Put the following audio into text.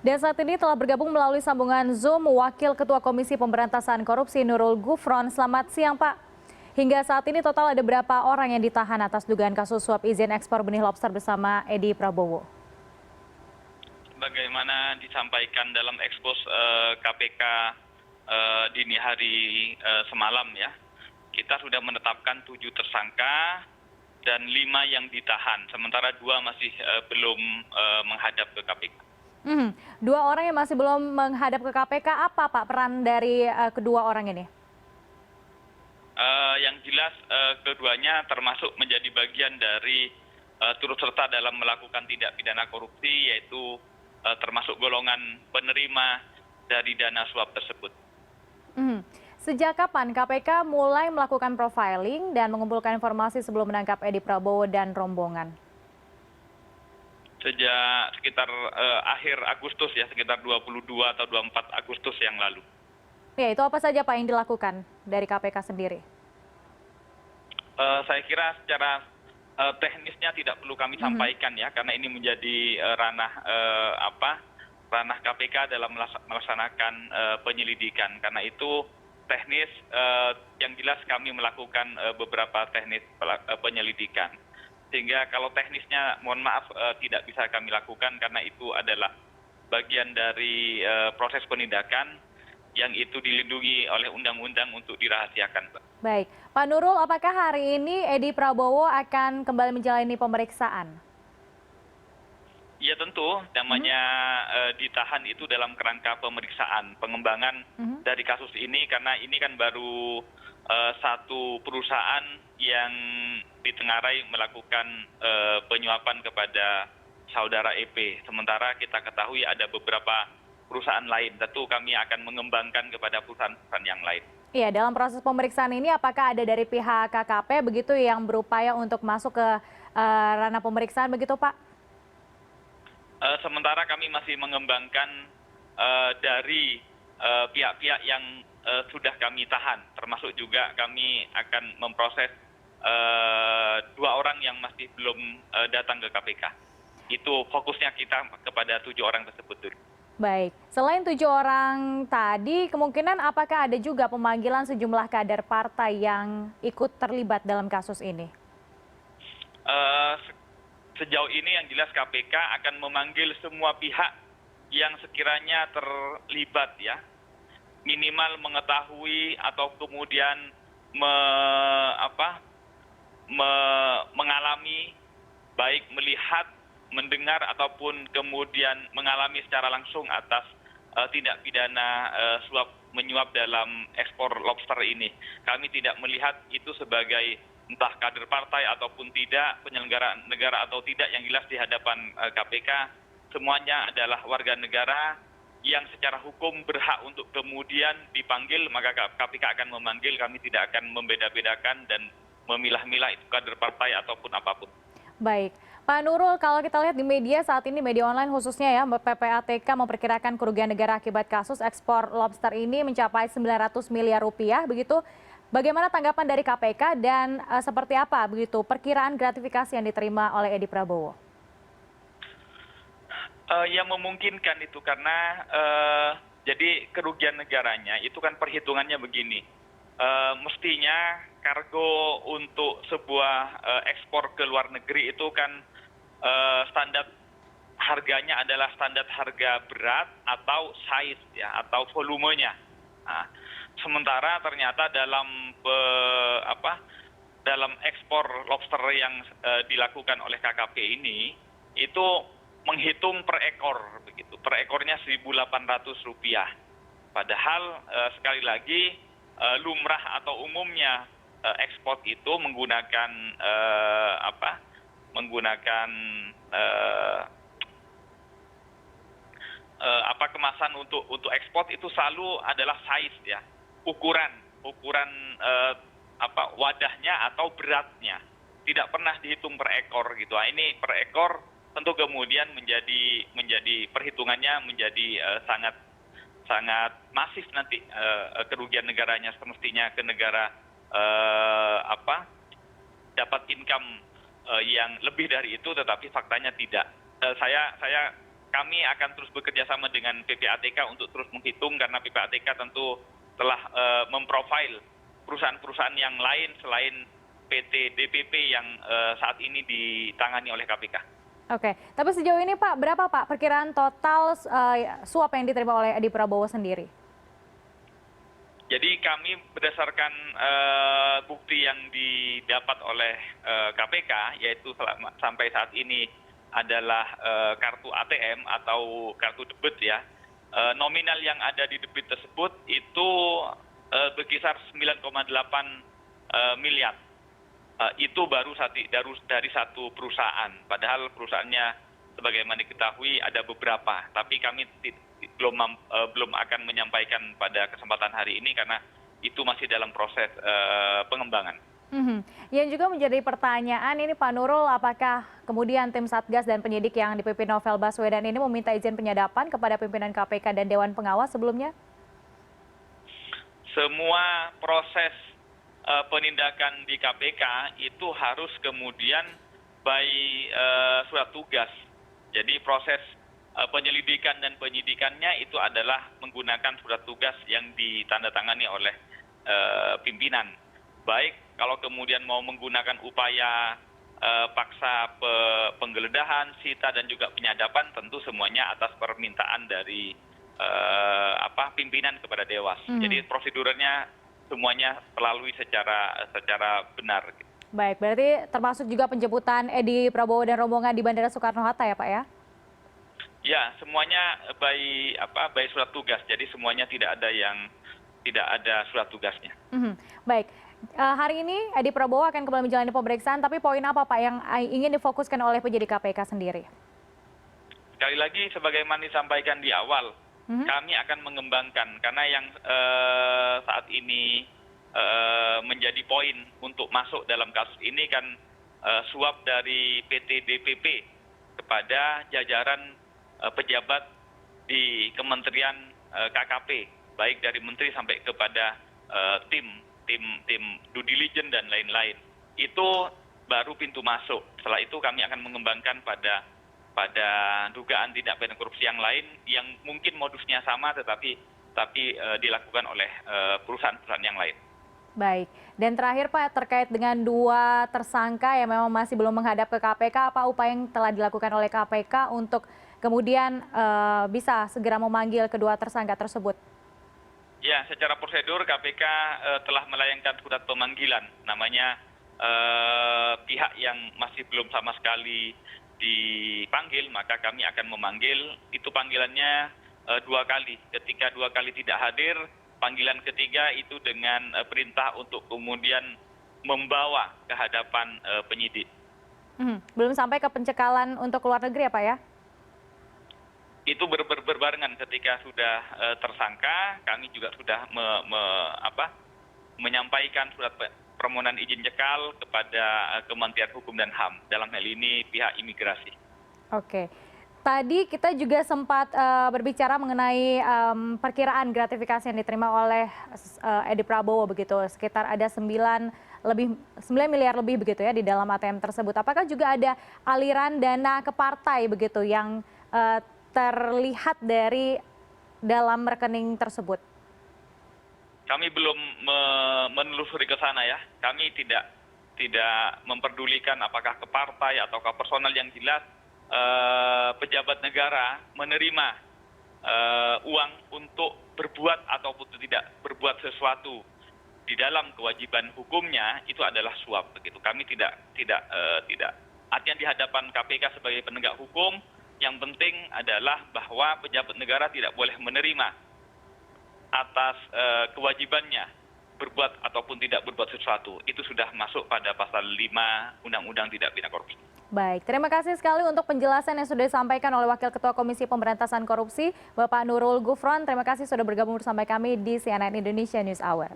Dan saat ini telah bergabung melalui sambungan Zoom Wakil Ketua Komisi Pemberantasan Korupsi Nurul Gufron. Selamat siang Pak. Hingga saat ini total ada berapa orang yang ditahan atas dugaan kasus suap izin ekspor benih lobster bersama Edi Prabowo? Bagaimana disampaikan dalam ekspos KPK dini hari semalam ya, kita sudah menetapkan 7 tersangka dan 5 yang ditahan, sementara 2 masih belum menghadap ke KPK. 2 orang yang masih belum menghadap ke KPK, apa Pak peran dari kedua orang ini? Yang jelas keduanya termasuk menjadi bagian dari turut serta dalam melakukan tindak pidana korupsi, yaitu termasuk golongan penerima dari dana suap tersebut. Sejak kapan KPK mulai melakukan profiling dan mengumpulkan informasi sebelum menangkap Edi Prabowo dan rombongan? Sejak sekitar akhir Agustus ya, sekitar 22 atau 24 Agustus yang lalu. Ya, itu apa saja Pak yang dilakukan dari KPK sendiri? Saya kira secara teknisnya tidak perlu kami sampaikan ya, karena ini menjadi ranah KPK dalam melaksanakan penyelidikan. Karena itu teknis, yang jelas kami melakukan beberapa teknis penyelidikan. Sehingga kalau teknisnya mohon maaf tidak bisa kami lakukan karena itu adalah bagian dari proses penindakan yang itu dilindungi oleh undang-undang untuk dirahasiakan, Pak. Baik, Pak Nurul, apakah hari ini Edi Prabowo akan kembali menjalani pemeriksaan? Ya tentu, namanya ditahan itu dalam kerangka pemeriksaan, pengembangan dari kasus ini, karena ini kan baru satu perusahaan yang ditengarai melakukan penyuapan kepada saudara EP. Sementara kita ketahui ada beberapa perusahaan lain, tentu kami akan mengembangkan kepada perusahaan-perusahaan yang lain. Iya, dalam proses pemeriksaan ini apakah ada dari pihak KKP begitu yang berupaya untuk masuk ke ranah pemeriksaan begitu Pak? Sementara kami masih mengembangkan dari pihak-pihak yang sudah kami tahan, termasuk juga kami akan memproses 2 orang yang masih belum datang ke KPK. Itu fokusnya kita kepada 7 orang tersebut dulu. Baik, selain 7 orang tadi, kemungkinan apakah ada juga pemanggilan sejumlah kader partai yang ikut terlibat dalam kasus ini? Sejauh ini yang jelas KPK akan memanggil semua pihak yang sekiranya terlibat ya, minimal mengetahui atau kemudian mengalami, baik melihat, mendengar ataupun kemudian mengalami secara langsung atas tindak pidana suap menyuap dalam ekspor lobster ini. Kami tidak melihat itu sebagai entah kader partai ataupun tidak, penyelenggara negara atau tidak, yang jelas di hadapan KPK semuanya adalah warga negara yang secara hukum berhak untuk kemudian dipanggil, maka KPK akan memanggil. Kami tidak akan membeda-bedakan dan memilah-milah itu kader partai ataupun apapun. Baik, Pak Nurul, kalau kita lihat di media saat ini, media online khususnya ya, PPATK memperkirakan kerugian negara akibat kasus ekspor lobster ini mencapai 900 miliar rupiah, begitu. Bagaimana tanggapan dari KPK dan seperti apa begitu perkiraan gratifikasi yang diterima oleh Edi Prabowo? Yang memungkinkan itu karena jadi kerugian negaranya itu kan perhitungannya begini. Mestinya kargo untuk sebuah ekspor ke luar negeri itu kan standar harganya adalah standar harga berat atau size ya, atau volumenya. Nah, sementara ternyata dalam ekspor lobster yang dilakukan oleh KKP ini itu menghitung per ekor begitu. Per ekornya Rp1.800. Padahal sekali lagi lumrah atau umumnya ekspor itu menggunakan kemasan untuk ekspor itu selalu adalah size ya, ukuran wadahnya atau beratnya, tidak pernah dihitung per ekor gitu. Nah, ini per ekor tentu kemudian menjadi perhitungannya menjadi sangat masif nanti kerugian negaranya. Semestinya ke negara dapat income yang lebih dari itu, tetapi faktanya tidak. Saya kami akan terus bekerja sama dengan PPATK untuk terus menghitung karena PPATK tentu telah memprofil perusahaan-perusahaan yang lain selain PT DPP yang saat ini ditangani oleh KPK. Oke, tapi sejauh ini Pak, berapa Pak perkiraan total suap yang diterima oleh Edi Prabowo sendiri? Jadi kami berdasarkan bukti yang didapat oleh KPK, yaitu sampai saat ini adalah kartu ATM atau kartu debit ya. Nominal yang ada di debit tersebut itu berkisar 9,8 miliar. Itu baru dari satu perusahaan. Padahal perusahaannya sebagaimana diketahui ada beberapa. Tapi kami belum akan menyampaikan pada kesempatan hari ini karena itu masih dalam proses pengembangan. Yang juga menjadi pertanyaan ini Pak Nurul, apakah kemudian tim Satgas dan penyidik yang dipimpin Novel Baswedan ini meminta izin penyadapan kepada pimpinan KPK dan Dewan Pengawas sebelumnya? Semua proses penindakan di KPK itu harus kemudian by surat tugas. Jadi proses penyelidikan dan penyidikannya itu adalah menggunakan surat tugas yang ditandatangani oleh pimpinan. Baik kalau kemudian mau menggunakan upaya paksa penggeledahan, sita dan juga penyadapan, tentu semuanya atas permintaan dari pimpinan kepada Dewas. Jadi prosedurnya semuanya melalui secara benar. Baik, berarti termasuk juga penjemputan Edi Prabowo dan rombongan di Bandara Soekarno-Hatta ya Pak ya? Ya, semuanya by surat tugas. Jadi semuanya tidak ada surat tugasnya. Baik. Hari ini Edi Prabowo akan kembali menjalani pemeriksaan, tapi poin apa Pak yang ingin difokuskan oleh penyidik KPK sendiri? Sekali lagi, sebagaimana disampaikan di awal, kami akan mengembangkan karena yang saat ini menjadi poin untuk masuk dalam kasus ini kan suap dari PT DPP kepada jajaran pejabat di Kementerian KKP, baik dari menteri sampai kepada tim due diligence dan lain-lain. Itu baru pintu masuk. Setelah itu kami akan mengembangkan pada dugaan tindak pidana korupsi yang lain yang mungkin modusnya sama tetapi dilakukan oleh perusahaan-perusahaan yang lain. Baik. Dan terakhir Pak, terkait dengan 2 tersangka yang memang masih belum menghadap ke KPK, apa upaya yang telah dilakukan oleh KPK untuk kemudian bisa segera memanggil kedua tersangka tersebut? Ya, secara prosedur KPK telah melayangkan surat pemanggilan. Namanya pihak yang masih belum sama sekali dipanggil, maka kami akan memanggil. Itu panggilannya 2 kali. Ketika 2 kali tidak hadir, panggilan ketiga itu dengan perintah untuk kemudian membawa ke hadapan penyidik. Belum sampai ke pencekalan untuk luar negeri ya Pak ya? Itu berbarengan ketika sudah tersangka, kami juga sudah menyampaikan surat permohonan izin cekal kepada Kementerian Hukum dan HAM, dalam hal ini pihak imigrasi. Oke. Tadi kita juga sempat berbicara mengenai perkiraan gratifikasi yang diterima oleh Edi Prabowo begitu, sekitar ada 9 miliar lebih begitu ya di dalam ATM tersebut. Apakah juga ada aliran dana ke partai begitu yang terlihat dari dalam rekening tersebut? Kami belum menelusuri ke sana ya. Kami tidak memperdulikan apakah ke partai atau ke personal, yang jelas pejabat negara menerima uang untuk berbuat ataupun tidak berbuat sesuatu di dalam kewajiban hukumnya, itu adalah suap begitu. Kami tidak artinya di hadapan KPK sebagai penegak hukum, yang penting adalah bahwa pejabat negara tidak boleh menerima atas kewajibannya berbuat ataupun tidak berbuat sesuatu. Itu sudah masuk pada pasal 5 Undang-Undang Tindak Pidana Korupsi. Baik, terima kasih sekali untuk penjelasan yang sudah disampaikan oleh Wakil Ketua Komisi Pemberantasan Korupsi, Bapak Nurul Gufron. Terima kasih sudah bergabung bersama kami di CNN Indonesia News Hour.